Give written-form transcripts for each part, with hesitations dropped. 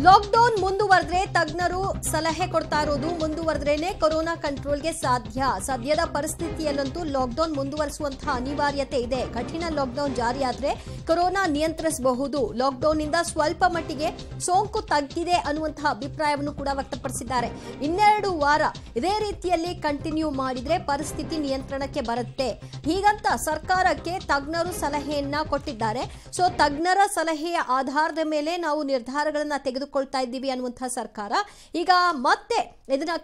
Lockdown ಮುಂದುವರೆದ್ರೆ ತಜ್ಞರು ಸಲಹೆ ಕೊಡ್ತಾ ಇರೋದು ಮುಂದುವರೆದ್ರೇನೆ ಕೊರೋನಾ ಕಂಟ್ರೋಲ್ಗೆ ಸದ್ಯದ ಪರಿಸ್ಥಿತಿಯಲ್ಲಂತೂ ಲಾಕ್ಡೌನ್ ಮುಂದುವರಿಸುವಂತಹ ಅನಿವಾರ್ಯತೆ ಇದೆ. ಕಠಿಣ ಲಾಕ್ಡೌನ್ ಜಾರಿಯಾದ್ರೆ ಕೊರೋನಾ ನಿಯಂತ್ರಿಸಬಹುದು. ಲಾಕ್ಡೌನ್ ಇಂದ ಸ್ವಲ್ಪ ಮಟ್ಟಿಗೆ ಸೋಂಕು ತಗ್ಗಿದೆ ಅನ್ನುವಂತಹ ಅಭಿಪ್ರಾಯವನ್ನು ಕೂಡ ವ್ಯಕ್ತಪಡಿಸಿದ್ದಾರೆ. 2 ವಾರ ಇದೇ ರೀತಿಯಲ್ಲಿ ಕಂಟಿನ್ಯೂ ಮಾಡಿದ್ರೆ ಪರಿಸ್ಥಿತಿ ನಿಯಂತ್ರಣಕ್ಕೆ ಬರುತ್ತೆ. ಹೀಗಂತ ಸರ್ಕಾರಕ್ಕೆ ತಜ್ಞರು ಸಲಹೆಯನ್ನ ಕೊಟ್ಟಿದ್ದಾರೆ. ಸೊ ತಜ್ಞರ ಸಲಹೆಯ ಆಧಾರದ ಮೇಲೆ ನಾವು ನಿರ್ಧಾರಗಳನ್ನ ತೆಗೆದುಕೊಳ್ತಾ ಇದ್ದೀವಿ ಅನ್ನುವಂತಹ ಸರ್ಕಾರ ಈಗ ಮತ್ತೆ ಇದನ್ನ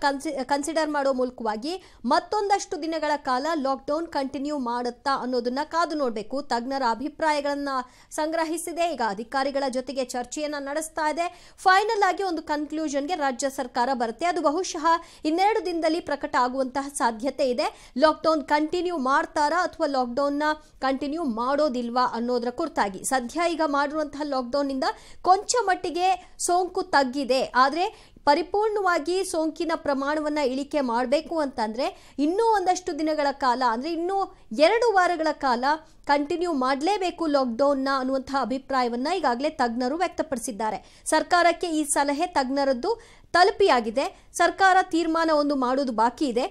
ಕನ್ಸಿಡರ್ ಮಾಡೋ ಮೂಲಕವಾಗಿ ಮತ್ತೊಂದಷ್ಟು ದಿನಗಳ ಕಾಲ ಲಾಕ್ಡೌನ್ ಕಂಟಿನ್ಯೂ ಮಾಡುತ್ತಾ ಅನ್ನೋದನ್ನ ಕಾದು ನೋಡಬೇಕು. ತಜ್ಞರ ಅಭಿಪ್ರಾಯಗಳನ್ನ ಸಂಗ್ರಹಿಸಿದೆ. ಈಗ ಅಧಿಕಾರಿಗಳ ಜೊತೆಗೆ ಚರ್ಚೆಯನ್ನ ನಡೆಸ್ತಾ ಇದೆ. ಫೈನಲ್ ಆಗಿ ಒಂದು ಕನ್ಕ್ಲೂಷನ್ಗೆ ರಾಜ್ಯ ಸರ್ಕಾರ ಬರುತ್ತೆ. ಅದು ಬಹುಶಃ 2 ದಿನದಲ್ಲಿ ಪ್ರಕಟ ಆಗುವಂತಹ ಸಾಧ್ಯತೆ ಇದೆ. ಲಾಕ್ಡೌನ್ ಕಂಟಿನ್ಯೂ ಮಾಡ್ತಾರಾ ಅಥವಾ ಲಾಕ್ಡೌನ್ ನ ಕಂಟಿನ್ಯೂ ಮಾಡೋದಿಲ್ವಾ ಅನ್ನೋದರ ಕುರಿತಾಗಿ ಸದ್ಯ ಈಗ ಮಾಡಿರುವಂತಹ ಲಾಕ್ಡೌನ್ ಇಂದ ಕೊಂಚ ಮಟ್ಟಿಗೆ ಸೋಂಕು ತಗ್ಗಿದೆ. ಆದ್ರೆ ಪರಿಪೂರ್ಣವಾಗಿ ಸೋಂಕಿನ ಪ್ರಮಾಣವನ್ನ ಇಳಿಕೆ ಮಾಡಬೇಕು ಅಂತಂದ್ರೆ ಇನ್ನೂ ಒಂದಷ್ಟು ದಿನಗಳ ಕಾಲ ಅಂದ್ರೆ ಇನ್ನೂ 2 ವಾರಗಳ ಕಾಲ ಕಂಟಿನ್ಯೂ ಮಾಡಲೇಬೇಕು ಲಾಕ್ಡೌನ್ನ ಅನ್ನುವಂತಹ ಅಭಿಪ್ರಾಯವನ್ನ ಈಗಾಗಲೇ ತಜ್ಞರು ವ್ಯಕ್ತಪಡಿಸಿದ್ದಾರೆ. ಸರ್ಕಾರಕ್ಕೆ ಈ ಸಲಹೆ ತಜ್ಞರದ್ದು ತಲುಪಿಯಾಗಿದೆ. ಸರ್ಕಾರ ತೀರ್ಮಾನವನ್ನು ಮಾಡೋದು ಬಾಕಿ ಇದೆ.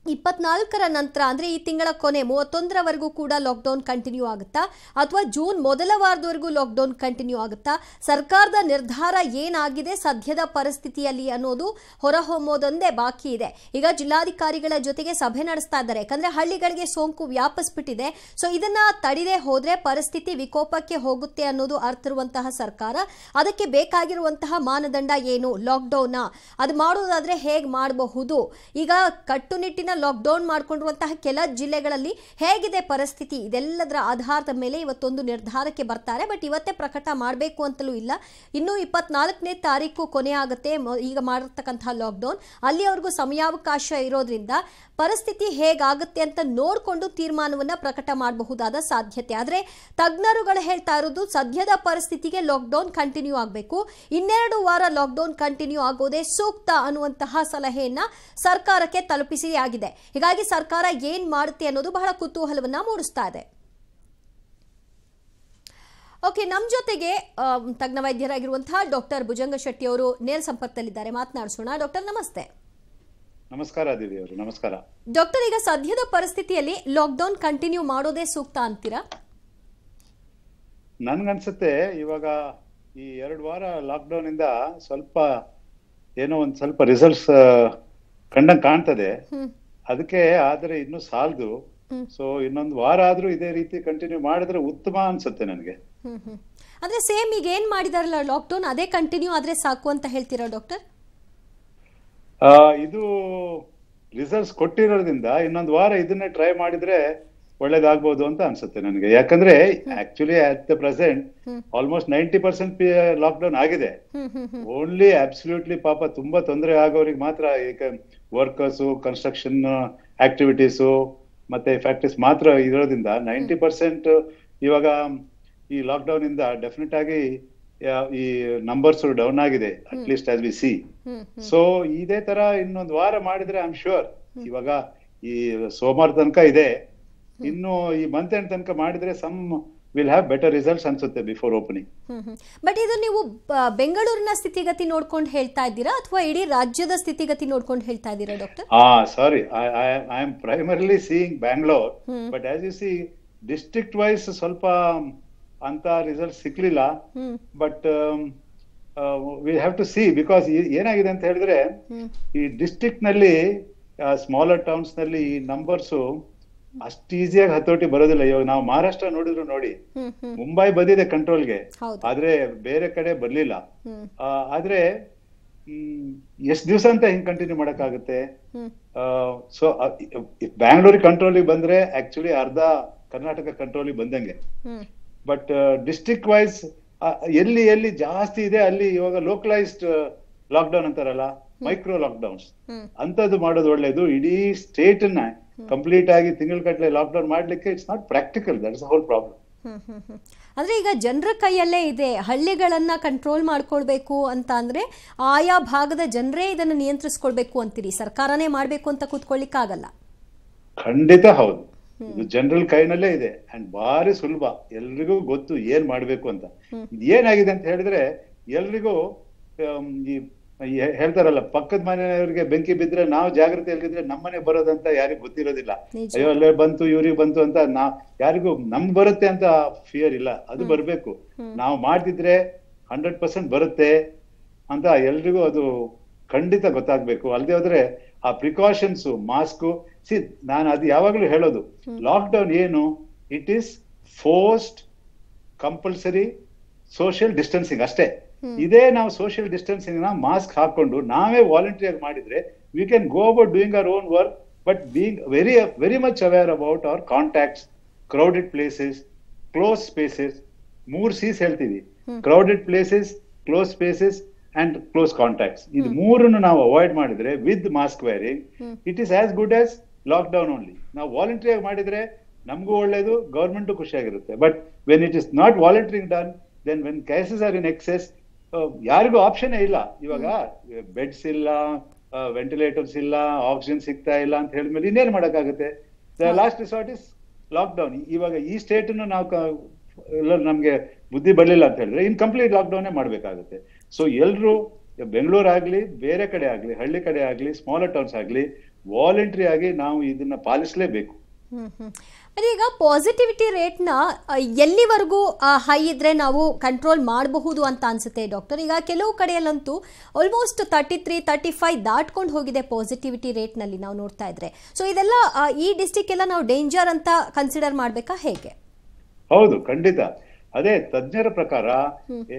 24ರ ನಂತರ ಅಂದ್ರೆ ಈ ತಿಂಗಳ ಕೊನೆ 31ರವರೆಗೂ ಕೂಡ ಲಾಕ್ಡೌನ್ ಕಂಟಿನ್ಯೂ ಆಗುತ್ತಾ ಅಥವಾ ಜೂನ್ ಮೊದಲ ವಾರದವರೆಗೂ ಲಾಕ್ಡೌನ್ ಕಂಟಿನ್ಯೂ ಆಗುತ್ತಾ, ಸರ್ಕಾರದ ನಿರ್ಧಾರ ಏನಾಗಿದೆ ಸದ್ಯದ ಪರಿಸ್ಥಿತಿಯಲ್ಲಿ ಅನ್ನೋದು ಹೊರಹೊಮ್ಮೋದೊಂದೇ ಬಾಕಿ ಇದೆ. ಈಗ ಜಿಲ್ಲಾಧಿಕಾರಿಗಳ ಜೊತೆಗೆ ಸಭೆ ನಡೆಸ್ತಾ ಇದ್ದಾರೆ. ಯಾಕಂದ್ರೆ ಹಳ್ಳಿಗಳಿಗೆ ಸೋಂಕು ವ್ಯಾಪಿಸ್ಬಿಟ್ಟಿದೆ. ಸೊ ಇದನ್ನ ತಡೆದೇ ಹೋದ್ರೆ ಪರಿಸ್ಥಿತಿ ವಿಕೋಪಕ್ಕೆ ಹೋಗುತ್ತೆ ಅನ್ನೋದು ಅರ್ಥ ಇರುವಂತಹ ಸರ್ಕಾರ ಅದಕ್ಕೆ ಬೇಕಾಗಿರುವಂತಹ ಮಾನದಂಡ ಏನು, ಲಾಕ್ಡೌನ್ ಅದು ಮಾಡೋದಾದ್ರೆ ಹೇಗೆ ಮಾಡಬಹುದು, ಈಗ ಕಟ್ಟುನಿಟ್ಟಿನ ಲಾಕ್ಡೌನ್ ಮಾಡಿಕೊಂಡಿರುವಂತಹ ಕೆಲ ಜಿಲ್ಲೆಗಳಲ್ಲಿ ಹೇಗಿದೆ ಪರಿಸ್ಥಿತಿ, ಇದೆಲ್ಲದರ ಆಧಾರದ ಮೇಲೆ ಇವತ್ತೊಂದು ನಿರ್ಧಾರಕ್ಕೆ ಬರ್ತಾರೆ. ಬಟ್ ಇವತ್ತೇ ಪ್ರಕಟ ಮಾಡಬೇಕು ಅಂತಲೂ ಇಲ್ಲ. ಇನ್ನು 24ನೇ ತಾರೀಕು ಕೊನೆ ಆಗುತ್ತೆ ಈಗ ಮಾಡಿರ್ತಕ್ಕಂತಹ ಲಾಕ್ಡೌನ್. ಅಲ್ಲಿವರೆಗೂ ಸಮಯಾವಕಾಶ ಇರೋದ್ರಿಂದ ಪರಿಸ್ಥಿತಿ ಹೇಗಾಗುತ್ತೆ ಅಂತ ನೋಡಿಕೊಂಡು ತೀರ್ಮಾನವನ್ನ ಪ್ರಕಟ ಮಾಡಬಹುದಾದ ಸಾಧ್ಯತೆ. ಆದರೆ ತಜ್ಞರುಗಳು ಹೇಳ್ತಾ ಇರೋದು ಸದ್ಯದ ಪರಿಸ್ಥಿತಿಗೆ ಲಾಕ್ಡೌನ್ ಕಂಟಿನ್ಯೂ ಆಗಬೇಕು, 2 ವಾರ ಲಾಕ್ಡೌನ್ ಕಂಟಿನ್ಯೂ ಆಗೋದೇ ಸೂಕ್ತ ಅನ್ನುವಂತಹ ಸಲಹೆಯನ್ನ ಸರ್ಕಾರಕ್ಕೆ ತಲುಪಿಸಿಯಾಗಿದೆ. ಹೀಗಾಗಿ ಸರ್ಕಾರ ಏನ್ ಮಾಡುತ್ತೆ ಅನ್ನೋದು ಬಹಳ ಕುತೂಹಲವನ್ನ ಮೂಡಿಸ್ತಾ ಇದೆ. ಓಕೆ, ನಮ್ಮ ಜೊತೆಗೆ ತಜ್ಞ ವೈದ್ಯರಾಗಿರುವಂತಹ ಡಾಕ್ಟರ್ ಭುಜಂಗ ಶೆಟ್ಟಿ ಅವರು ನೇರ ಸಂಪರ್ಕದಲ್ಲಿದ್ದಾರೆ. ಮಾತನಾಡಿಸೋಣ. ಡಾಕ್ಟರ್ ನಮಸ್ತೆ. ನಮಸ್ಕಾರ ದಿವ್ಯ ಅವರು. ನಮಸ್ಕಾರ ಡಾಕ್ಟರ್. ಈಗ ಸದ್ಯದ ಪರಿಸ್ಥಿತಿಯಲ್ಲಿ ಲಾಕ್ಡೌನ್ ಕಂಟಿನ್ಯೂ ಮಾಡೋದೇ ಸೂಕ್ತ ಅಂತೀರಾ? ನನ್ಗನ್ಸುತ್ತೆ ಇವಾಗ ಈ 2 ವಾರ ಲಾಕ್ಡೌನ್ ಇಂದ ಸ್ವಲ್ಪ ಏನೋ ಒಂದ್ ಸ್ವಲ್ಪ ರಿಸಲ್ಟ್ಸ್ ಕಂಡಂಗ್ ಕಾಣ್ತದೆ. ಅದಕ್ಕೆ ಆದ್ರೆ ಇನ್ನು ಸಾಲದು. ಸೊ ಇನ್ನೊಂದು ವಾರ ಆದ್ರೂ ಇದೇ ರೀತಿ ಕಂಟಿನ್ಯೂ ಮಾಡಿದ್ರೆ ಉತ್ತಮ ಅನ್ಸುತ್ತೆ ನನಗೆ. ಅಂದ್ರೆ ಸೇಮ್ ಈಗ ಏನ್ ಮಾಡಿದಾರಲ್ಲ ಲಾಕ್ಡೌನ್ ಅದೇ ಕಂಟಿನ್ಯೂ ಆದ್ರೆ ಸಾಕು ಅಂತ ಹೇಳ್ತೀರಾ ಡಾಕ್ಟರ್? ಇದು ರಿಸಲ್ಟ್ಸ್ ಕೊಟ್ಟಿರೋದ್ರಿಂದ ಇನ್ನೊಂದು ವಾರ ಇದನ್ನೇ ಟ್ರೈ ಮಾಡಿದ್ರೆ ಒಳ್ಳೇದಾಗ್ಬೋದು ಅಂತ ಅನ್ಸುತ್ತೆ ನನಗೆ. ಯಾಕಂದ್ರೆ actually at the present almost 90% lockdown ಆಗಿದೆ. ಓನ್ಲಿ ಅಬ್ಸಲ್ಯೂಟ್ಲಿ ಪಾಪ ತುಂಬಾ ತೊಂದರೆ ಆಗೋರಿಗೆ ಮಾತ್ರ ಈಗ ವರ್ಕರ್ಸು, ಕನ್ಸ್ಟ್ರಕ್ಷನ್ ಆಕ್ಟಿವಿಟೀಸು ಮತ್ತೆ ಫ್ಯಾಕ್ಟ್ರೀಸ್ ಮಾತ್ರ ಇರೋದ್ರಿಂದ 90% ಇವಾಗ ಈ ಲಾಕ್ಡೌನ್ ಇಂದ ಡೆಫಿನೆಟ್ ಆಗಿ ಈ ನಂಬರ್ಸ್ ಡೌನ್ ಆಗಿದೆ, at least as we C. So ಇದೇ ತರ ಇನ್ನೊಂದು ವಾರ ಮಾಡಿದ್ರೆ ಐ ಆಮ್ ಶ್ಯೂರ್, ಇವಾಗ ಈ ಸೋಮವಾರ ತನಕ ಇದೆ, ಇನ್ನು ಈ ಮಂತ್ ಎಂಡ್ ತನಕ ಮಾಡಿದ್ರೆ some will have better results ಅನ್ಸುತ್ತೆ ಬಿಫೋರ್ ಓಪನಿಂಗ್. ಬಟ್ ಇದು ನೀವು ಬೆಂಗಳೂರಿನ ಸ್ಥಿತಿಗತಿ ನೋಡ್ಕೊಂಡು ಹೇಳ್ತಾ ಇದ್ದೀರಾ ಅಥವಾ ಇಡೀ ರಾಜ್ಯದ ಸ್ಥಿತಿಗತಿ ನೋಡ್ಕೊಂಡು ಹೇಳ್ತಾ ಇದ್ದೀರಾ doctor? Sorry, I am primarily seeing Bangalore. But as you see district wise ಸ್ವಲ್ಪ ಅಂತ ರಿಸಲ್ಟ್ ಸಿಕ್ಲಿಲ್ಲ. But we have to see, because ಏನಾಗಿದೆ ಅಂತ ಹೇಳಿದ್ರೆ ಈ ಡಿಸ್ಟ್ರಿಕ್ಟ್ ನಲ್ಲಿ ಸ್ಮಾಲರ್ ಟೌನ್ಸ್ ನಲ್ಲಿ ಈ ನಂಬರ್ಸ್ ಅಷ್ಟು ಈಸಿಯಾಗಿ ಹತೋಟಿ ಬರೋದಿಲ್ಲ. ಇವಾಗ ನಾವು ಮಹಾರಾಷ್ಟ್ರ ನೋಡಿದ್ರು ನೋಡಿ, ಮುಂಬೈ ಬಂದಿದೆ ಕಂಟ್ರೋಲ್ಗೆ, ಆದ್ರೆ ಬೇರೆ ಕಡೆ ಬರ್ಲಿಲ್ಲ. ಆದ್ರೆ ಎಷ್ಟ್ ದಿವಸ ಅಂತ ಹಿಂಗ್ ಕಂಟಿನ್ಯೂ ಮಾಡಕ್ಕಾಗುತ್ತೆ? ಸೊ ಬ್ಯಾಂಗ್ಳೂರ್ ಕಂಟ್ರೋಲಿಗೆ ಬಂದ್ರೆ ಆಕ್ಚುಲಿ ಅರ್ಧ ಕರ್ನಾಟಕ ಕಂಟ್ರೋಲಿಗೆ ಬಂದಂಗೆ. ಬಟ್ ಡಿಸ್ಟ್ರಿಕ್ಟ್ ವೈಸ್ ಎಲ್ಲಿ ಎಲ್ಲಿ ಜಾಸ್ತಿ ಇದೆ ಅಲ್ಲಿ ಇವಾಗ ಲೋಕಲೈಸ್ಡ್ ಲಾಕ್ಡೌನ್ ಅಂತಾರಲ್ಲ, ಮೈಕ್ರೋ ಲಾಕ್ಡೌನ್ಸ್ ಅಂತದ್ದು ಮಾಡೋದು ಒಳ್ಳೇದು. ಇಡೀ ಸ್ಟೇಟ್ ನ ಕಂಪ್ಲೀಟ್ ಆಗಿ ತಿಂಗಳ ಲಾಕ್ಡೌನ್ ಮಾಡ್ಲಿಕ್ಕೆ it's not practical. That is the whole problem. ಅಂದ್ರೆ ಈಗ ಜನರ ಕೈಯಲ್ಲೇ ಇದೆ. ಹಳ್ಳಿಗಳನ್ನ ಕಂಟ್ರೋಲ್ ಮಾಡ್ಕೊಳ್ಬೇಕು ಅಂತ ಅಂದ್ರೆ ಆಯಾ ಭಾಗದ ಜನರೇ ಇದನ್ನ ನಿಯಂತ್ರಿಸ್ಕೊಳ್ಬೇಕು ಅಂತೀರಿ, ಸರ್ಕಾರನೇ ಮಾಡ್ಬೇಕು ಅಂತ ಕೂತ್ಕೊಳ್ಳಿಕ್ಕಾಗಲ್ಲ. ಖಂಡಿತ ಹೌದು. ಇದು ಜನರಲ್ ಕೈನಲ್ಲೇ ಇದೆ ಅಂಡ್ ಬಾರಿ ಸುಲಭ, ಎಲ್ರಿಗೂ ಗೊತ್ತು ಏನ್ ಮಾಡ್ಬೇಕು ಅಂತ. ಏನಾಗಿದೆ ಅಂತ ಹೇಳಿದ್ರೆ ಎಲ್ರಿಗೂ ಹೇಳ್ತಾರಲ್ಲ, ಪಕ್ಕದ ಮನೆಯವರಿಗೆ ಬೆಂಕಿ ಬಿದ್ರೆ ನಾವು ಜಾಗೃತಿಯಲ್ಲಿದ್ರೆ ನಮ್ಮನೆ ಬರೋದಂತ ಯಾರಿಗೂ ಗೊತ್ತಿರೋದಿಲ್ಲ. ಅಯ್ಯೋ ಅಲ್ಲೇ ಬಂತು ಇವ್ರಿಗೆ ಬಂತು ಅಂತ ಯಾರಿಗೂ ನಮ್ಗೆ ಬರುತ್ತೆ ಅಂತ ಫಿಯರ್ ಇಲ್ಲ. ಅದು ಬರ್ಬೇಕು. ನಾವು ಮಾಡ್ತಿದ್ರೆ 100% ಬರುತ್ತೆ ಅಂತ ಎಲ್ರಿಗೂ ಅದು ಖಂಡಿತ ಗೊತ್ತಾಗ್ಬೇಕು. ಅಲ್ಲದೆ ಹೋದ್ರೆ ಆ ಪ್ರಿಕಾಷನ್ಸ್, ಮಾಸ್ಕ್, ನಾನು ಅದು ಯಾವಾಗ್ಲೂ ಹೇಳೋದು, ಲಾಕ್ಡೌನ್ ಏನು, it is forced compulsory social distancing ಅಷ್ಟೇ. ಇದೇ ನಾವು ಸೋಷಿಯಲ್ ಡಿಸ್ಟೆನ್ಸಿಂಗ್ ನ ಮಾಸ್ಕ್ ಹಾಕೊಂಡು ನಾವೇ ವಾಲಂಟಿಯರ್ ಆಗಿ ಮಾಡಿದ್ರೆ we can go about doing our own work, but being very much aware about our contacts, crowded places, close spaces. 3 C's ಹೇಳ್ತೀವಿ: crowded places, close spaces and close contacts. ಇದು 3 ನಾವು avoid ಮಾಡಿದ್ರೆ with mask wearing, it is as good as lockdown only. ನಾವು voluntary ಆಗಿ ಮಾಡಿದ್ರೆ ನಮಗೂ ಒಳ್ಳೇದು, government ಖುಷಿಯಾಗಿರುತ್ತೆ. But when it is not volunteering done, then when cases are in excess, ಯಾರಿಗೂ ಆಪ್ಷನ್ ಇಲ್ಲ. ಇವಾಗ ಬೆಡ್ಸ್ ಇಲ್ಲ, ವೆಂಟಿಲೇಟರ್ಸ್ ಇಲ್ಲ, ಆಕ್ಸಿಜನ್ ಸಿಗ್ತಾ ಇಲ್ಲ ಅಂತ ಹೇಳಿದ್ಮೇಲೆ ಇನ್ನೇನ್ ಮಾಡಕ್ಕಾಗುತ್ತೆ? The last resort is lockdown. ಇವಾಗ ಈ ಸ್ಟೇಟ್ ನಾವು ನಮ್ಗೆ ಬುದ್ಧಿ ಬರ್ಲಿಲ್ಲ ಅಂತ ಹೇಳಿದ್ರೆ ಇನ್ ಕಂಪ್ಲೀಟ್ ಲಾಕ್ ಡೌನ್ ಮಾಡ್ಬೇಕಾಗುತ್ತೆ. ಸೊ ಎಲ್ರು ಬೆಂಗಳೂರು ಆಗ್ಲಿ, ಬೇರೆ ಕಡೆ ಆಗ್ಲಿ, ಹಳ್ಳಿ ಕಡೆ ಆಗ್ಲಿ, ಸ್ಮಾಲರ್ ಟೌನ್ಸ್ ಆಗ್ಲಿ, ವಾಲಂಟ್ರಿ ಆಗಿ ನಾವು ಇದನ್ನ ಪಾಲಿಸಲೇಬೇಕು. ಈಗ ಪಾಸಿಟಿವಿಟಿ ರೇಟ್ನ ಎಲ್ಲಿವರೆಗೂ ಹೈ ಇದ್ರೆ ನಾವು ಕಂಟ್ರೋಲ್ ಮಾಡಬಹುದು ಅಂತ ಅನ್ಸುತ್ತೆ ಡಾಕ್ಟರ್? ಈಗ ಕೆಲವು ಕಡೆಯಲ್ಲಂತೂ ಆಲ್ಮೋಸ್ಟ್ 33, 35 ದಾಟ್ಕೊಂಡು ಹೋಗಿದೆ ಪಾಸಿಟಿವಿಟಿ ರೇಟ್ನಲ್ಲಿ ನಾವು ನೋಡ್ತಾ ಇದ್ರೆ. ಸೊ ಇದೆಲ್ಲ ಈ ಡಿಸ್ಟಿಕ್ ಎಲ್ಲ ನಾವು ಡೇಂಜರ್ ಅಂತ ಕನ್ಸಿಡರ್ ಮಾಡ್ಬೇಕಾ, ಹೇಗೆ? ಹೌದು, ಖಂಡಿತ. ಅದೇ ತಜ್ಞರ ಪ್ರಕಾರ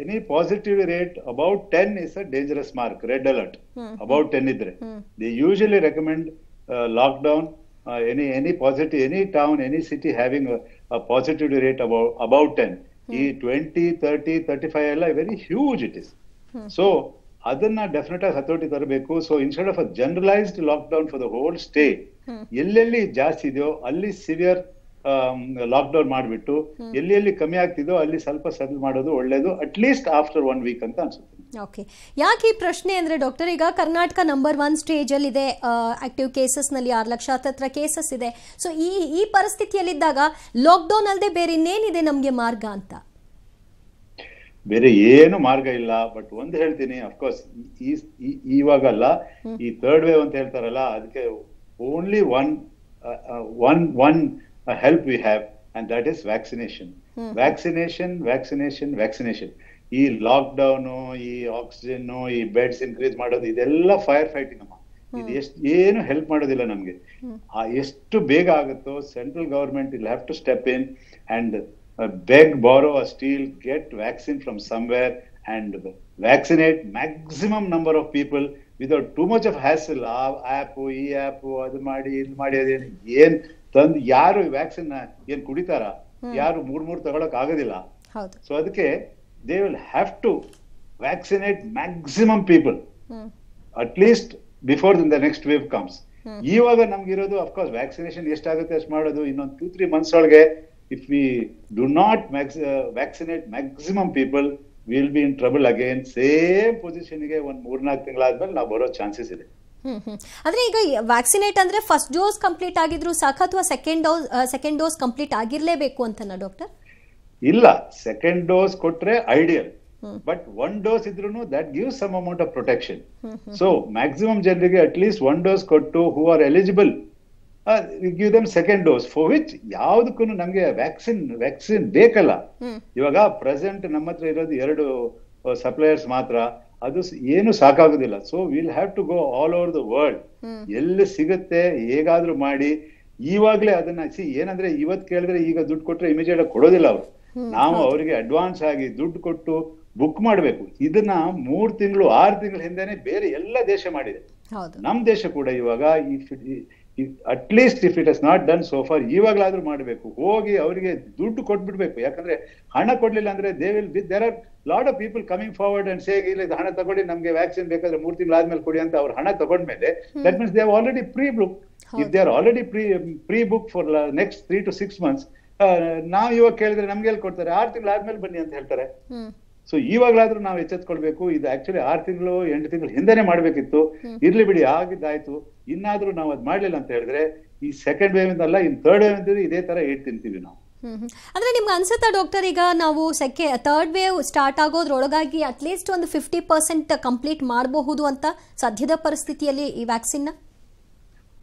any positive rate about 10 is a dangerous mark, red alert. About 10 ಇದ್ರೆ they usually recommend lock down. any positive, any town, any city having a positivity rate about 10. ಈ 20, 30, 35 ಎಲ್ಲ very huge it is. So ಅದನ್ನ definite ಆಗಿ ಹತೋಟಿ ತರಬೇಕು. So instead of a generalised lock down for the hole state, ಎಲ್ಲೆಲ್ಲಿ ಜಾಸ್ತಿ ಇದೆಯೋ ಅಲ್ಲಿ ಸಿವಿಯರ್ ಲಾಕ್ ಡೌನ್ ಮಾಡಿಬಿಟ್ಟು ಎಲ್ಲಿ ಕಮ್ಮಿ ಆಗ್ತಿದೋ ಅಲ್ಲಿ ಸ್ವಲ್ಪ ಸೆಟಲ್ ಮಾಡೋದು ಒಳ್ಳೇದು, ಅಟ್ ಲೀಸ್ಟ್ ಆಫ್ಟರ್ 1 ವೀಕ್ ಅಂತ ಅನ್ಸುತ್ತೆ. ಓಕೆ, ಯಾಕೆ ಈ ಪ್ರಶ್ನೆ ಅಂದ್ರೆ ಡಾಕ್ಟರ್, ಈಗ ಕರ್ನಾಟಕ ನಂಬರ್ 1 ಸ್ಟೇಜ್ ಅಲ್ಲಿ ಇದೆ. ಆಕ್ಟಿವ್ ಕೇಸಸ್ ನಲ್ಲಿ 6 ಲಕ್ಷ ಹತ್ರ ಕೇಸಸ್ ಇದೆ. ಸೊ ಈ ಪರಿಸ್ಥಿತಿಯಲ್ಲಿದ್ದಾಗ ಲಾಕ್ಡೌನ್ ಅಲ್ಲದೆ ಬೇರೆ ಇನ್ನೇನಿದೆ ನಮ್ಗೆ ಮಾರ್ಗ ಅಂತ? ಬೇರೆ ಏನು ಮಾರ್ಗ ಇಲ್ಲ. ಬಟ್ ಒಂದ್ ಹೇಳ್ತೀನಿ, ಅಫ್ಕೋರ್ಸ್ ಇವಾಗಲ್ಲ, ಈ 3rd ವೇವ್ ಅಂತ ಹೇಳ್ತಾರಲ್ಲ, ಅದಕ್ಕೆ only one help we have, and that is vaccination. Vaccination. ಈ ಲಾಕ್ ಡೌನ್, ಈ ಆಕ್ಸಿಜನ್, ಈ ಬೆಡ್ಸ್ ಇನ್ಕ್ರೀಸ್ ಮಾಡೋದು, ಇದೆಲ್ಲ ಫೈರ್ ಫೈಟಿಂಗ್ ಅಮ್ಮ. ಇದು ಏನು ಹೆಲ್ಪ್ ಮಾಡೋದಿಲ್ಲ ನಮ್ಗೆ. ಎಷ್ಟು ಬೇಗ ಆಗುತ್ತೋ central government will have to step in and beg, borrow, or steal, get vaccine from somewhere and vaccinate maximum number of people without too much of hassle. ಈ ಆಪ್ ಅದು ಮಾಡಿ ಇದು ಮಾಡಿ ಅದೇನು ಏನ್ ತಂದು ಯಾರು ವ್ಯಾಕ್ಸಿನ್ ಏನ್ ಕುಡಿತಾರ? ಯಾರು 3 ತಗೊಳಕ್ ಆಗೋದಿಲ್ಲ. ಸೊ ಅದಕ್ಕೆ they will have to vaccinate maximum people at least before the next wave comes. ಇವಾಗ ನಮ್ಗಿರೋದು ಅಫ್ಕೋರ್ಸ್ ವ್ಯಾಕ್ಸಿನೇಷನ್ ಎಷ್ಟಾಗುತ್ತೆ ಅಷ್ಟು ಮಾಡೋದು. ಇನ್ನೊಂದು 2-3 months ಒಳಗೆ if we do not vaccinate maximum people, we will be in trouble again. Same position ಗೆ 3-4 ತಿಂಗಳಾದ್ಮೇಲೆ ನಾವು ಬರೋ ಚಾನ್ಸಸ್ ಇದೆ. ಅಂದ್ರೆ ಈಗ ವ್ಯಾಕ್ಸಿನೇಟ್ ಅಂದ್ರೆ ಫಸ್ಟ್ ಡೋಸ್ ಕಂಪ್ಲೀಟ್ ಆಗಿದ್ರು ಸಾಕ, ಅಥವಾ ಸೆಕೆಂಡ್ ಡೋಸ್ ಕಂಪ್ಲೀಟ್ ಆಗಿರ್ಲೇಬೇಕು ಅಂತನಾ ಡಾಕ್ಟರ್? ಇಲ್ಲ, ಸೆಕೆಂಡ್ ಡೋಸ್ ಕೊಟ್ರೆ ಐಡಿಯಲ್, ಬಟ್ 1 ಡೋಸ್ ಇದ್ರೂ that gives some amount of protection. So maximum ಜನರಿಗೆ ಅಟ್ ಲೀಸ್ಟ್ 1 ಡೋಸ್ ಕೊಟ್ಟು who are eligible give them second dose, for which ಯಾವ್ದಕ್ಕೂ ನಮ್ಗೆ ವ್ಯಾಕ್ಸಿನ್ ಬೇಕಲ್ಲ. ಇವಾಗ ಪ್ರೆಸೆಂಟ್ ನಮ್ಮ ಹತ್ರ ಇರೋದು 2 ಸಪ್ಲೈಯರ್ಸ್ ಮಾತ್ರ, ಅದು ಏನು ಸಾಕಾಗೋದಿಲ್ಲ. So will have to go all over the world. ಎಲ್ಲಿ ಸಿಗುತ್ತೆ ಹೇಗಾದ್ರೂ ಮಾಡಿ ಇವಾಗ್ಲೇ ಅದನ್ನ ಏನಂದ್ರೆ ಇವತ್ ಕೇಳಿದ್ರೆ ಈಗ ದುಡ್ಡು ಕೊಟ್ರೆ ಇಮಿಡಿಯೇಟ್ ಆಗಿ ಕೊಡೋದಿಲ್ಲ ಅವರು. ನಾವು ಅವರಿಗೆ ಅಡ್ವಾನ್ಸ್ ಆಗಿ ದುಡ್ಡು ಕೊಟ್ಟು ಬುಕ್ ಮಾಡ್ಬೇಕು. ಇದನ್ನ 3 ತಿಂಗಳು 6 ತಿಂಗಳ ಹಿಂದೆನೆ ಬೇರೆ ಎಲ್ಲ ದೇಶ ಮಾಡಿದೆ. ನಮ್ ದೇಶ ಕೂಡ ಇವಾಗ at least if it has not done so far, ಇವಾಗ್ಲಾದ್ರೂ ಮಾಡ್ಬೇಕು. ಹೋಗಿ ಅವರಿಗೆ ದುಡ್ಡು ಕೊಟ್ಬಿಡ್ಬೇಕು. ಯಾಕಂದ್ರೆ ಹಣ ಕೊಡ್ಲಿಲ್ಲ ಅಂದ್ರೆ there are lot of people coming forward and saying ಇಲ್ಲ ಹಣ ತಗೊಳ್ಳಿ, ನಮ್ಗೆ ವ್ಯಾಕ್ಸಿನ್ ಬೇಕಾದ್ರೆ 3 ತಿಂಗಳಾದ್ಮೇಲೆ ಕೊಡಿ ಅಂತ. ಅವ್ರು ಹಣ ತಗೊಂಡ್ಮೇಲೆ that means they have already pre-book. If they are already pre-book for next 3 to 6 months, ನಾವ್ ಇವಾಗ ಕೇಳಿದ್ರೆ ನಮ್ಗೆ ಎಲ್ಲಿ ಕೊಡ್ತಾರೆ? 6 ತಿಂಗಳಾದ್ಮೇಲೆ ಬನ್ನಿ ಅಂತ ಹೇಳ್ತಾರೆ. ಸೊ ಇವಾಗ್ಲಾದ್ರೂ ನಾವು ಎಚ್ಚೆತ್ಕೊಳ್ಬೇಕು. ಇದು ಆಕ್ಚುಲಿ 6 ತಿಂಗಳು 8 ತಿಂಗಳು ಹಿಂದೆನೆ ಮಾಡ್ಬೇಕಿತ್ತು. ಇರ್ಲಿ ಬಿಡಿ, ಆಗಿದ್ದಾಯ್ತು. ಇನ್ನಾದ್ರೂ ನಾವು ಅದ್ ಮಾಡ್ಲಿಲ್ಲ ಅಂತ ಹೇಳಿದ್ರೆ ಈ ಸೆಕೆಂಡ್ ವೇವ್ ಇಂದಲ್ಲ, ಇನ್ 3rd ವೇವ್ ಇದೇ ತರ ಏಟ್ ತಿಂತೀವಿ ನಾವು. ಅಂದ್ರೆ ನಿಮ್ಗೆ ಅನ್ಸುತ್ತಾ ಡಾಕ್ಟರ್, ಈಗ ನಾವು ಥರ್ಡ್ ವೇವ್ ಸ್ಟಾರ್ಟ್ ಆಗೋದ್ರೊಳಗಾಗಿ ಅಟ್ಲೀಸ್ಟ್ ಒಂದು 50% ಕಂಪ್ಲೀಟ್ ಮಾಡಬಹುದು ಅಂತ ಸದ್ಯದ ಪರಿಸ್ಥಿತಿಯಲ್ಲಿ ಈ ವ್ಯಾಕ್ಸಿನ್?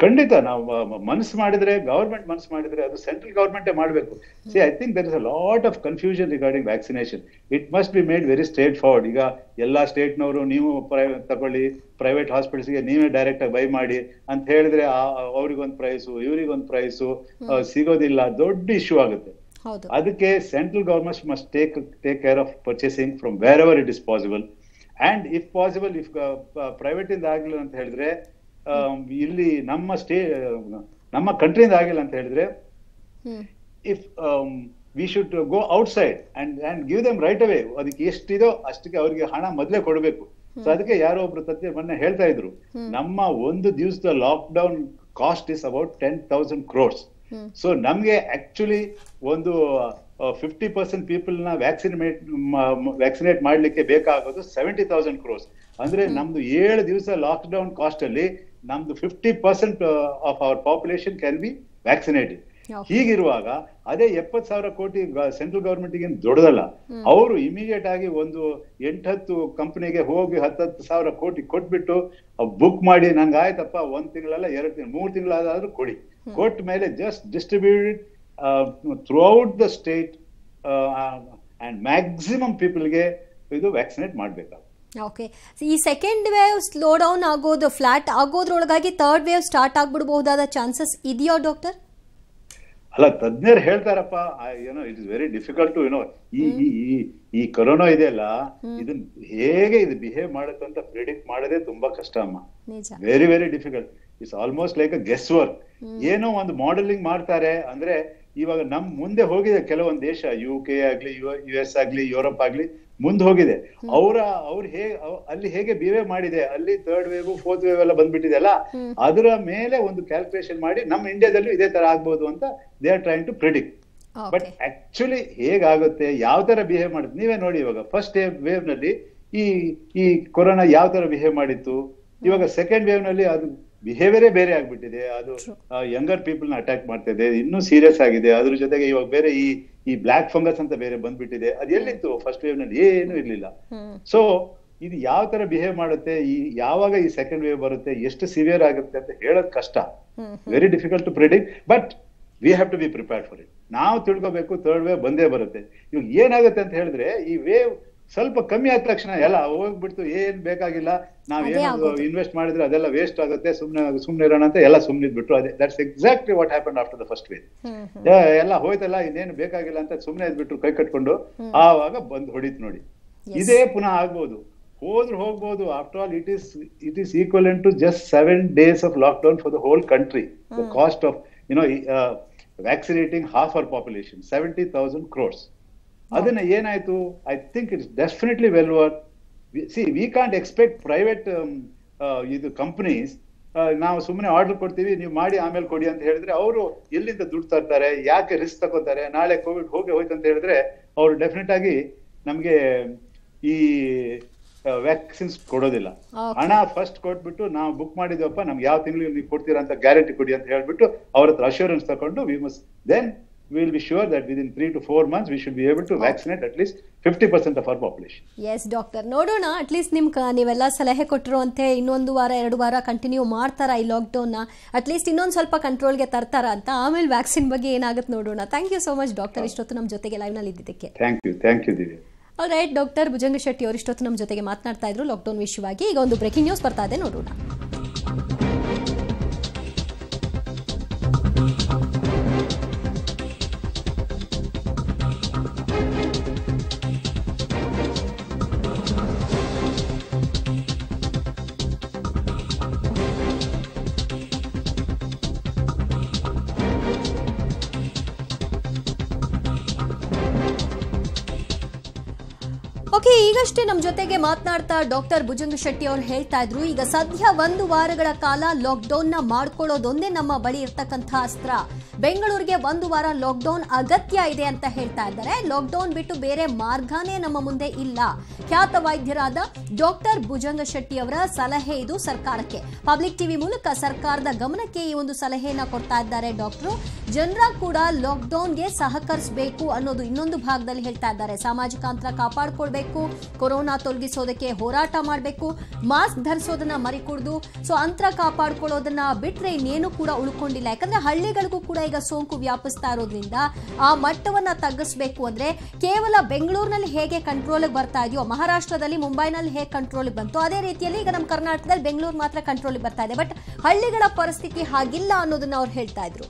ಖಂಡಿತ ನಾವು ಮನಸ್ಸು ಮಾಡಿದ್ರೆ, ಗವರ್ಮೆಂಟ್ ಮನಸ್ಸು ಮಾಡಿದ್ರೆ, ಅದು ಸೆಂಟ್ರಲ್ ಗವರ್ಮೆಂಟೇ ಮಾಡಬೇಕು. See I think there is a lot of confusion regarding vaccination. It must be made very straightforward. ಈಗ ಎಲ್ಲಾ ಸ್ಟೇಟ್ನವರು ನೀವು ತಗೊಳ್ಳಿ, ಪ್ರೈವೇಟ್ ಹಾಸ್ಪಿಟಲ್ಸ್ಗೆ ನೀವೇ ಡೈರೆಕ್ಟ್ ಆಗಿ ಬೈ ಮಾಡಿ ಅಂತ ಹೇಳಿದ್ರೆ ಅವ್ರಿಗೊಂದು ಪ್ರೈಸು ಇವ್ರಿಗೊಂದು ಪ್ರೈಸು ಸಿಗೋದಿಲ್ಲ, ದೊಡ್ಡ ಇಶ್ಯೂ ಆಗುತ್ತೆ. ಅದಕ್ಕೆ central government must take care of purchasing from where ever it is possible. And if possible, if private ಇಂದ ಆಗಿಲ್ಲ ಅಂತ ಹೇಳಿದ್ರೆ, ಇಲ್ಲಿ ನಮ್ಮ ಕಂಟ್ರಿಯಿಂದ ಆಗಿಲ್ಲ ಅಂತ ಹೇಳಿದ್ರೆ, if we should go outside and give them right ಅವೇ. ಅದಕ್ಕೆ ಎಷ್ಟಿದೋ ಅಷ್ಟಕ್ಕೆ ಅವ್ರಿಗೆ ಹಣ ಮೊದಲೇ ಕೊಡಬೇಕು. ಸೊ ಅದಕ್ಕೆ ಯಾರೋ ಒಬ್ರು ಮೊನ್ನೆ ಹೇಳ್ತಾ ಇದ್ರು, ನಮ್ಮ ಒಂದು ದಿವಸದ lock down cost is about 10,000 crores. So ನಮ್ಗೆ ಆಕ್ಚುಲಿ ಒಂದು 50% ಪೀಪಲ್ ನ ವ್ಯಾಕ್ಸಿನೇಟ್ ಮಾಡ್ಲಿಕ್ಕೆ ಬೇಕಾಗೋದು 70,000 crores. ಅಂದ್ರೆ ನಮ್ದು 7 ದಿವಸ ಲಾಕ್ ಡೌನ್ ಕಾಸ್ಟ್ ಅಲ್ಲಿ ನಮ್ದು 50% of our population can be vaccinated. ಹೀಗಿರುವಾಗ ಅದೇ 70,000 ಕೋಟಿ ಸೆಂಟ್ರಲ್ ಗವರ್ಮೆಂಟ್ ಗೆ ದೊಡ್ಡದಲ್ಲ. ಅವರು ಇಮಿಡಿಯೇಟ್ ಆಗಿ ಒಂದು 8-10 ಕಂಪನಿಗೆ ಹೋಗಿ 10,000 ಕೋಟಿ ಕೊಟ್ಬಿಟ್ಟು ಬುಕ್ ಮಾಡಿ, ನಂಗೆ ಆಯ್ತಪ್ಪ 1 ತಿಂಗಳಲ್ಲ 2 ತಿಂಗಳು 3 ತಿಂಗಳಾದ್ರೂ ಕೊಡಿ, ಕೊಟ್ಟ ಮೇಲೆ just distributed throughout the state and maximum ಪೀಪಲ್ಗೆ ಇದು ವ್ಯಾಕ್ಸಿನೇಟ್ ಮಾಡ್ಬೇಕಾಗುತ್ತೆ. ಓಕೆ, ಈ ಸೆಕೆಂಡ್ ವೇವ್ ಸ್ಲೋ ಡೌನ್ ಆಗೋದು, ಫ್ಲಾಟ್ ಆಗೋದ್ರೊಳಗಾಗಿ ಥರ್ಡ್ ವೇವ್ ಸ್ಟಾರ್ಟ್ ಆಗ್ಬಿಡಬಹುದಾದ ಚಾನ್ಸಸ್ ಇದೆಯಾ ಡಾಕ್ಟರ್? ಅಲ್ಲ, ತಜ್ಞರು ಹೇಳ್ತಾರಪ್ಪ, it is very difficult to ಈ ಕೊರೋನಾ ಇದೆಯಲ್ಲ, ಇದನ್ನ ಹೇಗೆ ಇದು ಬಿಹೇವ್ ಮಾಡುತ್ತೆ ಅಂತ ಪ್ರಿಡಿಕ್ಟ್ ಮಾಡೋದೇ ತುಂಬಾ ಕಷ್ಟ ಅಮ್ಮ. Very very difficult. It's almost like a guess work. ಏನೋ ಒಂದು ಮಾಡೆಲಿಂಗ್ ಮಾಡ್ತಾರೆ. ಅಂದ್ರೆ ಇವಾಗ ನಮ್ ಮುಂದೆ ಹೋಗಿದೆ ಕೆಲವೊಂದು ದೇಶ, UK ಆಗ್ಲಿ, US ಆಗ್ಲಿ, ಯುರೋಪ್ ಆಗ್ಲಿ ಮುಂದೆ ಹೋಗಿದೆ. ಅವ್ರು ಅಲ್ಲಿ ಹೇಗೆ ಬಿಹೇವ್ ಮಾಡಿದೆ, ಅಲ್ಲಿ ಥರ್ಡ್ ವೇವ್ 4th ವೇವ್ ಎಲ್ಲ ಬಂದ್ಬಿಟ್ಟಿದೆ ಅಲ್ಲ, ಅದರ ಮೇಲೆ ಒಂದು ಕ್ಯಾಲ್ಕುಲೇಷನ್ ಮಾಡಿ ನಮ್ಮ ಇಂಡಿಯಾದಲ್ಲೂ ಇದೇ ತರ ಆಗ್ಬೋದು ಅಂತ they are trying to predict. But actually ಹೇಗಾಗುತ್ತೆ, ಯಾವ ತರ ಬಿಹೇವ್ ಮಾಡುತ್ತೆ ನೀವೇ ನೋಡಿ. ಇವಾಗ ಫಸ್ಟ್ ವೇವ್ ನಲ್ಲಿ ಈ ಕೊರೋನಾ ಯಾವ ತರ ಬಿಹೇವ್ ಮಾಡಿತ್ತು, ಇವಾಗ ಸೆಕೆಂಡ್ ವೇವ್ ನಲ್ಲಿ ಅದು ಬಿಹೇವಿಯರೇ ಬೇರೆ ಆಗ್ಬಿಟ್ಟಿದೆ. ಅದು ಯಂಗರ್ ಪೀಪಲ್ ನ ಅಟ್ಯಾಕ್ ಮಾಡ್ತಿದೆ, ಇನ್ನೂ ಸೀರಿಯಸ್ ಆಗಿದೆ. ಅದ್ರ ಜೊತೆಗೆ ಇವಾಗ ಬೇರೆ ಈ ಬ್ಲಾಕ್ ಫಂಗಸ್ ಅಂತ ಬೇರೆ ಬಂದ್ಬಿಟ್ಟಿದೆ. ಅದು ಎಲ್ಲಿತ್ತು ಫಸ್ಟ್ ವೇವ್ ನಲ್ಲಿ? ಏನು ಇರ್ಲಿಲ್ಲ. ಸೊ ಇದು ಯಾವ ತರ ಬಿಹೇವ್ ಮಾಡುತ್ತೆ, ಯಾವಾಗ ಈ ಸೆಕೆಂಡ್ ವೇವ್ ಬರುತ್ತೆ, ಎಷ್ಟು ಸಿವಿಯರ್ ಆಗುತ್ತೆ ಅಂತ ಹೇಳೋದ್ ಕಷ್ಟ. Very difficult to predict, but we have to be prepared for it. ನಾವು ತಿಳ್ಕೋಬೇಕು, ಥರ್ಡ್ ವೇವ್ ಬಂದೇ ಬರುತ್ತೆ. ಇವಾಗ ಏನಾಗುತ್ತೆ ಅಂತ ಹೇಳಿದ್ರೆ, ಈ ವೇವ್ ಸ್ವಲ್ಪ ಕಮ್ಮಿ ಆದ ತಕ್ಷಣ ಎಲ್ಲ ಹೋಗ್ಬಿಡ್ತು, ಏನ್ ಬೇಕಾಗಿಲ್ಲ, ನಾವೇನು ಇನ್ವೆಸ್ಟ್ ಮಾಡಿದ್ರೆ ಅದೆಲ್ಲ ವೇಸ್ಟ್ ಆಗುತ್ತೆ, ಸುಮ್ನೆ ಇರೋಣ ಅಂತ ಎಲ್ಲ ಸುಮ್ನೆ ಇದ್ಬಿಟ್ರು. ಅದೇ that's exactly what happen after the first wave. ಎಲ್ಲ ಹೋಯ್ತಲ್ಲ, ಇನ್ನೇನು ಬೇಕಾಗಿಲ್ಲ ಅಂತ ಸುಮ್ನೆ ಇದ್ಬಿಟ್ರು, ಕೈ ಕಟ್ಕೊಂಡು. ಆವಾಗ ಬಂದ್ ಹೊಡಿತು ನೋಡಿ. ಇದೇ ಪುನಃ ಆಗ್ಬೋದು, ಹೋಗ್ಬೋದು. After all it is equivalent to just 7 days of lockdown for the whole country. The cost of vaccinating half our population 70,000 crores. ಅದನ್ನ ಏನಾಯ್ತು, I think it's definitely well worth. We can't expect private ಇದು companies, ನಾವು ಸುಮ್ಮನೆ order ಕೊಡ್ತೀವಿ, ನೀವು ಮಾಡಿ ಆಮೇಲೆ ಕೊಡಿ ಅಂತ ಹೇಳಿದ್ರೆ ಅವರು ಎಲ್ಲಿಂದ ದುಡ್ಡು ತರ್ತಾರೆ, ಯಾಕೆ ರಿಸ್ಕ್ ತಗೋತಾರೆ? ನಾಳೆ ಕೋವಿಡ್ ಹೋಯ್ತು ಅಂತ ಹೇಳಿದ್ರೆ ಅವರು ಡೆಫಿನೆಟ್ ಆಗಿ ನಮ್ಗೆ ಈ ವ್ಯಾಕ್ಸಿನ್ಸ್ ಕೊಡೋದಿಲ್ಲ. ಹಣ ಫಸ್ಟ್ ಕೊಟ್ಬಿಟ್ಟು ನಾವು ಬುಕ್ ಮಾಡಿದ್ವಪ್ಪ, ನಮ್ಗೆ ಯಾವ ತಿಂಗಳು ನೀವು ಕೊಡ್ತೀರಾ ಅಂತ ಗ್ಯಾರಂಟಿ ಕೊಡಿ ಅಂತ ಹೇಳ್ಬಿಟ್ಟು ಅವ್ರ ಹತ್ರ ಅಶ್ಯೂರೆನ್ಸ್ ತಗೊಂಡು we will be sure that within 3 to 4 months we should be able to vaccinate at least 50% of our population. Yes, doctor. ನೋಡೋಣ, ಅಟ್ಲೀಸ್ಟ್ ನೀವೆಲ್ಲ ಸಲಹೆ ಕೊಟ್ಟಿರುವಂತೆ ಇನ್ನೊಂದು ವಾರ 2 ವಾರ ಕಂಟಿನ್ಯೂ ಮಾಡ್ತಾರಾ ಈ ಲಾಕ್ಡೌನ್ನ, ಅಟ್ಲೀಸ್ಟ್ ಇನ್ನೊಂದು ಸ್ವಲ್ಪ ಕಂಟ್ರೋಲ್ಗೆ ತರ್ತಾರ ಅಂತ. ಆಮೇಲೆ ವ್ಯಾಕ್ಸಿನ್ ಬಗ್ಗೆ ಏನಾಗುತ್ತೆ ನೋಡೋಣ. Thank you so much doctor, ಇಷ್ಟೊತ್ತು ನಮ್ಮ ಜೊತೆಗೆ ಲೈವ್ ನಲ್ಲಿ ಇದ್ದಿದ್ದಕ್ಕೆ. Thank you Divya. All right, doctor Bhujanga Shetty ಅವರು ಇಷ್ಟೊತ್ತು ನಮ್ಮ ಜೊತೆಗೆ ಮಾತನಾಡ್ತಾ ಇದ್ರು ಲಾಕ್ಡೌನ್ ವಿಷಯವಾಗಿ. ಈಗ ಒಂದು ಬ್ರೇಕಿಂಗ್ ನ್ಯೂಸ್ ಬರ್ತಾ ಇದೆ, ನೋಡೋಣ. ಓಕೆ, ಈಗಷ್ಟೇ ನಮ್ಮ ಜೊತೆಗೆ ಮಾತನಾಡ್ತಾ ಡಾಕ್ಟರ್ ಭುಜಂಗ ಶೆಟ್ಟಿ ಅವರು ಹೇಳ್ತಾ ಇದ್ರು, ಈಗ ಸದ್ಯ 1 ವಾರಗಳ ಕಾಲ ಲಾಕ್ಡೌನ್ ನ ಮಾಡ್ಕೊಳ್ಳೋದೊಂದೇ ನಮ್ಮ ಬಳಿ ಇರ್ತಕ್ಕಂಥ ಅಸ್ತ್ರ. ಬೆಂಗಳೂರಿಗೆ 1 ವಾರ ಲಾಕ್ಡೌನ್ ಅಗತ್ಯ ಇದೆ ಅಂತ ಹೇಳ್ತಾ ಇದ್ದಾರೆ. ಲಾಕ್ಡೌನ್ ಬಿಟ್ಟು ಬೇರೆ ಮಾರ್ಗನೇ ನಮ್ಮ ಮುಂದೆ ಇಲ್ಲ. ಖ್ಯಾತ ವೈದ್ಯರಾದ ಡಾಕ್ಟರ್ ಭುಜಂಗ ಶೆಟ್ಟಿ ಅವರ ಸಲಹೆ ಇದು ಸರ್ಕಾರಕ್ಕೆ. ಪಬ್ಲಿಕ್ ಟಿವಿ ಮೂಲಕ ಸರ್ಕಾರದ ಗಮನಕ್ಕೆ ಈ ಒಂದು ಸಲಹೆಯನ್ನ ಕೊಡ್ತಾ ಇದ್ದಾರೆ ಡಾಕ್ಟರ್. ಜನರ ಕೂಡ ಲಾಕ್ಡೌನ್ಗೆ ಸಹಕರಿಸಬೇಕು ಅನ್ನೋದು ಇನ್ನೊಂದು ಭಾಗದಲ್ಲಿ ಹೇಳ್ತಾ ಇದ್ದಾರೆ. ಸಾಮಾಜಿಕ ಅಂತರ ಕಾಪಾಡಿಕೊಳ್ಬೇಕು, ಕೊರೋನಾ ತೊಲಗಿಸೋದಕ್ಕೆ ಹೋರಾಟ ಮಾಡಬೇಕು, ಮಾಸ್ಕ್ ಧರಿಸೋದನ್ನ ಮರಿಕೂಡ್ದು. ಸೊ ಅಂತರ ಕಾಪಾಡ್ಕೊಳ್ಳೋದನ್ನ ಬಿಟ್ರೆ ಇನ್ನೇನು ಕೂಡ ಉಳ್ಕೊಂಡಿಲ್ಲ. ಯಾಕಂದ್ರೆ ಹಳ್ಳಿಗಳಿಗೂ ಕೂಡ ಈಗ ಸೋಂಕು ವ್ಯಾಪಿಸ್ತಾ ಇರೋದ್ರಿಂದ ಆ ಮಟ್ಟವನ್ನ ತಗ್ಗಿಸಬೇಕು ಅಂದ್ರೆ ಕೇವಲ ಬೆಂಗಳೂರಿನಲ್ಲಿ ಹೇಗೆ ಕಂಟ್ರೋಲ್ ಬರ್ತಾ ಇದೆಯೋ, ಮಹಾರಾಷ್ಟ್ರದಲ್ಲಿ ಮುಂಬೈನಲ್ಲಿ ಹೇಗೆ ಕಂಟ್ರೋಲ್ ಬಂತು, ಅದೇ ರೀತಿಯಲ್ಲಿ ಈಗ ನಮ್ಮ ಕರ್ನಾಟಕದಲ್ಲಿ ಬೆಂಗಳೂರು ಮಾತ್ರ ಕಂಟ್ರೋಲ್ ಬರ್ತಾ ಇದೆ. ಬಟ್ ಹಳ್ಳಿಗಳ ಪರಿಸ್ಥಿತಿ ಹಾಗಿಲ್ಲ ಅನ್ನೋದನ್ನ ಅವ್ರು ಹೇಳ್ತಾ ಇದ್ರು.